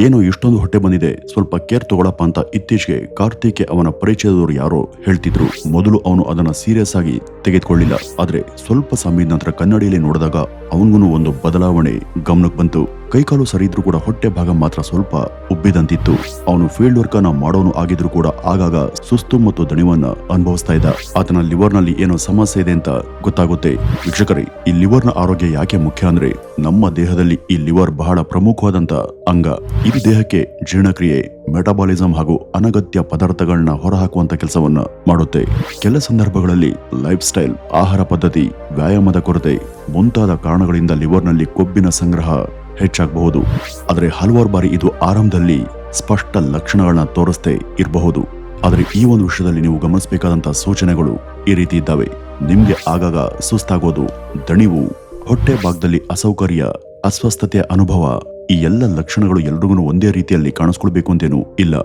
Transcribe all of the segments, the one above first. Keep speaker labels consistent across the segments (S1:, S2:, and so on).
S1: ಏನೋ ಇಷ್ಟೊಂದು ಹೊಟ್ಟೆ ಬಂದಿದೆ, ಸ್ವಲ್ಪ ಕೇರ್ ತಗೊಳಪ್ಪ ಅಂತ ಇತ್ತೀಚೆಗೆ ಕಾರ್ತಿಕ್ಗೆ ಅವನ ಪರಿಚಯದವರು ಯಾರೋ ಹೇಳ್ತಿದ್ರು. ಮೊದಲು ಅವನು ಅದನ್ನ ಸೀರಿಯಸ್ ಆಗಿ ತೆಗೆದುಕೊಳ್ಳಿಲ್ಲ. ಆದ್ರೆ ಸ್ವಲ್ಪ ಸಮಯದ ನಂತರ ಕನ್ನಡಿಯಲ್ಲಿ ನೋಡಿದಾಗ ಅವನಿಗೂ ಒಂದು ಬದಲಾವಣೆ ಗಮನಕ್ಕೆ ಬಂತು. ಕೈಕಾಲು ಸರಿ ಇದ್ರೂ ಕೂಡ ಹೊಟ್ಟೆ ಭಾಗ ಮಾತ್ರ ಸ್ವಲ್ಪ ಉಬ್ಬಿದಂತಿತ್ತು. ಅವನು ಫೀಲ್ಡ್ ವರ್ಕ್ ಅನ್ನ ಮಾಡೋನು ಆಗಿದ್ರು ಕೂಡ ಆಗಾಗ ಸುಸ್ತು ಮತ್ತು ದಣಿವನ್ನ ಅನುಭವಿಸ್ತಾ ಇದ್ದ. ಆತನ ಲಿವರ್ ನಲ್ಲಿ ಏನೋ ಸಮಸ್ಯೆ ಇದೆ ಅಂತ ಗೊತ್ತಾಗುತ್ತೆ. ವೀಕ್ಷಕರೇ, ಈ ಲಿವರ್ ನ ಆರೋಗ್ಯ ಯಾಕೆ ಮುಖ್ಯ ಅಂದ್ರೆ ನಮ್ಮ ದೇಹದಲ್ಲಿ ಈ ಲಿವರ್ ಬಹಳ ಪ್ರಮುಖವಾದಂತ ಅಂಗ. ಇದು ದೇಹಕ್ಕೆ ಜೀರ್ಣಕ್ರಿಯೆ, ಮೆಟಾಬಾಲಿಸಂ ಹಾಗೂ ಅನಗತ್ಯ ಪದಾರ್ಥಗಳನ್ನ ಹೊರಹಾಕುವಂತ ಕೆಲಸವನ್ನ ಮಾಡುತ್ತೆ. ಕೆಲ ಸಂದರ್ಭಗಳಲ್ಲಿ ಲೈಫ್ ಸ್ಟೈಲ್, ಆಹಾರ ಪದ್ಧತಿ, ವ್ಯಾಯಾಮದ ಕೊರತೆ ಮುಂತಾದ ಕಾರಣಗಳಿಂದ ಲಿವರ್ ನಲ್ಲಿ ಕೊಬ್ಬಿನ ಸಂಗ್ರಹ ಹೆಚ್ಚಾಗಬಹುದು. ಆದರೆ ಹಲವಾರು ಬಾರಿ ಇದು ಆರಂಭದಲ್ಲಿ ಸ್ಪಷ್ಟ ಲಕ್ಷಣಗಳನ್ನ ತೋರಿಸ್ತೇ ಇರಬಹುದು. ಆದರೆ ಈ ಒಂದು ವಿಷಯದಲ್ಲಿ ನೀವು ಗಮನಿಸಬೇಕಾದಂತಹ ಸೂಚನೆಗಳು ಈ ರೀತಿ ಇದ್ದಾವೆ. ನಿಮ್ಗೆ ಆಗಾಗ ಸುಸ್ತಾಗೋದು, ದಣಿವು, ಹೊಟ್ಟೆ ಭಾಗದಲ್ಲಿ ಅಸೌಕರ್ಯ, ಅಸ್ವಸ್ಥತೆಯ ಅನುಭವ, ಈ ಎಲ್ಲ ಲಕ್ಷಣಗಳು ಎಲ್ರಿಗೂ ಒಂದೇ ರೀತಿಯಲ್ಲಿ ಕಾಣಿಸ್ಕೊಳ್ಬೇಕು ಅಂತೇನು ಇಲ್ಲ.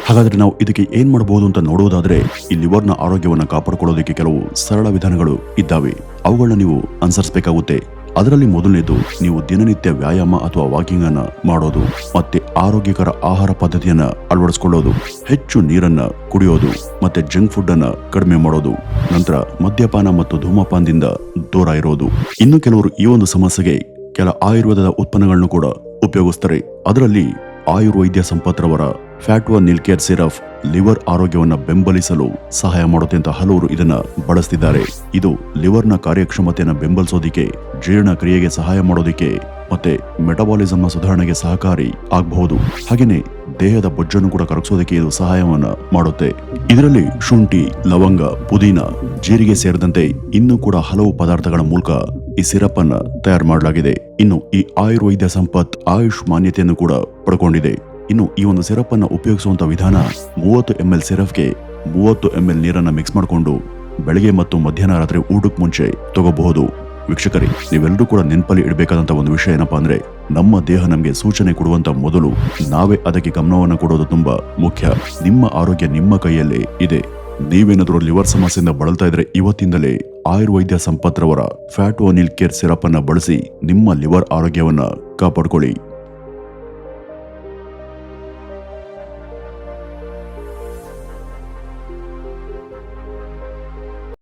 S1: ಹಾಗಾದ್ರೆ ನಾವು ಇದಕ್ಕೆ ಏನ್ ಮಾಡಬಹುದು ಅಂತ ನೋಡೋದಾದ್ರೆ, ಈ ಲಿವರ್ನ ಆರೋಗ್ಯವನ್ನ ಕಾಪಾಡಿಕೊಳ್ಳೋದಕ್ಕೆ ಕೆಲವು ಸರಳ ವಿಧಾನಗಳು ಇದ್ದಾವೆ. ಅವುಗಳನ್ನ ನೀವು ಅನುಸರಿಸಬೇಕಾಗುತ್ತೆ. ಅದರಲ್ಲಿ ಮೊದಲನೇದು, ನೀವು ದಿನನಿತ್ಯ ವ್ಯಾಯಾಮ ಅಥವಾ ವಾಕಿಂಗ್ ಅನ್ನ ಮಾಡೋದು, ಮತ್ತೆ ಆರೋಗ್ಯಕರ ಆಹಾರ ಪದ್ಧತಿಯನ್ನ ಅಳವಡಿಸಿಕೊಳ್ಳೋದು, ಹೆಚ್ಚು ನೀರನ್ನ ಕುಡಿಯೋದು, ಮತ್ತೆ ಜಂಕ್ ಫುಡ್ ಅನ್ನ ಕಡಿಮೆ ಮಾಡೋದು, ನಂತರ ಮದ್ಯಪಾನ ಮತ್ತು ಧೂಮಪಾನದಿಂದ ದೂರ ಇರೋದು. ಇನ್ನು ಕೆಲವರು ಈ ಒಂದು ಸಮಸ್ಯೆಗೆ ಕೆಲ ಆಯುರ್ವೇದದ ಉತ್ಪನ್ನಗಳನ್ನು ಕೂಡ ಉಪಯೋಗಿಸ್ತಾರೆ. ಅದರಲ್ಲಿ ಆಯುರ್ವೈದ್ಯ ಸಂಪತ್ರವರ ಫ್ಯಾಟ್ವಾ ನೀಲ್ ಕೇರ್ ಸಿರಫ್ ಲಿವರ್ ಆರೋಗ್ಯವನ್ನ ಬೆಂಬಲಿಸಲು ಸಹಾಯ ಮಾಡುತ್ತೆ ಅಂತ ಹಲವರು ಇದನ್ನ ಬಳಸ್ತಿದ್ದಾರೆ. ಇದು ಲಿವರ್ನ ಕಾರ್ಯಕ್ಷಮತೆಯನ್ನು ಬೆಂಬಲಿಸೋದಿಕ್ಕೆ, ಜೀರ್ಣ ಕ್ರಿಯೆಗೆ ಸಹಾಯ ಮಾಡೋದಿಕ್ಕೆ ಮತ್ತೆ ಮೆಟಾಬಾಲಿಸಂನ ಸುಧಾರಣೆಗೆ ಸಹಕಾರಿ ಆಗಬಹುದು. ಹಾಗೇನೆ ದೇಹದ ಬೊಜ್ಜನ್ನು ಕೂಡ ಕರಗಿಸೋದಕ್ಕೆ ಇದು ಸಹಾಯವನ್ನ ಮಾಡುತ್ತೆ. ಇದರಲ್ಲಿ ಶುಂಠಿ, ಲವಂಗ, ಪುದೀನ, ಜೀರಿಗೆ ಸೇರಿದಂತೆ ಇನ್ನೂ ಕೂಡ ಹಲವು ಪದಾರ್ಥಗಳ ಮೂಲಕ ಈ ಸಿರಪ್ ಅನ್ನ ತಯಾರು ಮಾಡಲಾಗಿದೆ. ಇನ್ನು ಈ ಆಯುರ್ವೈದ್ಯ ಸಂಪತ್ ಆಯುಷ್ ಮಾನ್ಯತೆಯನ್ನು ಕೂಡ ಪಡ್ಕೊಂಡಿದೆ. ಇನ್ನು ಈ ಒಂದು ಸಿರಪ್ ಅನ್ನ ಉಪಯೋಗಿಸುವಂತ ವಿಧಾನ, 30 ml ಸಿರಪ್ಗೆ 30 ml ನೀರನ್ನ ಮಿಕ್ಸ್ ಮಾಡಿಕೊಂಡು ಬೆಳಗ್ಗೆ ಮತ್ತು ಮಧ್ಯಾಹ್ನ ರಾತ್ರಿ ಊಟಕ್ಕೆ ಮುಂಚೆ ತಗೋಬಹುದು. ವೀಕ್ಷಕರೇ, ನೀವೆಲ್ಲರೂ ಕೂಡ ನೆನಪಲ್ಲಿ ಇಡಬೇಕಾದಂತ ಒಂದು ವಿಷಯ ಏನಪ್ಪಾ ಅಂದ್ರೆ, ನಮ್ಮ ದೇಹ ನಮಗೆ ಸೂಚನೆ ಕೊಡುವಂತ ಮೊದಲು ನಾವೇ ಅದಕ್ಕೆ ಗಮನವನ್ನು ಕೊಡೋದು ತುಂಬಾ ಮುಖ್ಯ. ನಿಮ್ಮ ಆರೋಗ್ಯ ನಿಮ್ಮ ಕೈಯಲ್ಲೇ ಇದೆ. ನೀವೇನಾದ್ರೂ ಲಿವರ್ ಸಮಸ್ಯೆಯಿಂದ ಬಳಲ್ತಾ ಇದ್ರೆ ಇವತ್ತಿಂದಲೇ ಆಯುರ್ವೈದ್ಯ ಸಂಪತ್ರವರ ಫ್ಯಾಟ್ವಾ ನೀಲ್ ಕೇರ್ ಸಿರಪ್ ಅನ್ನ ಬಳಸಿ ನಿಮ್ಮ ಲಿವರ್ ಆರೋಗ್ಯವನ್ನ ಕಾಪಾಡ್ಕೊಳ್ಳಿ.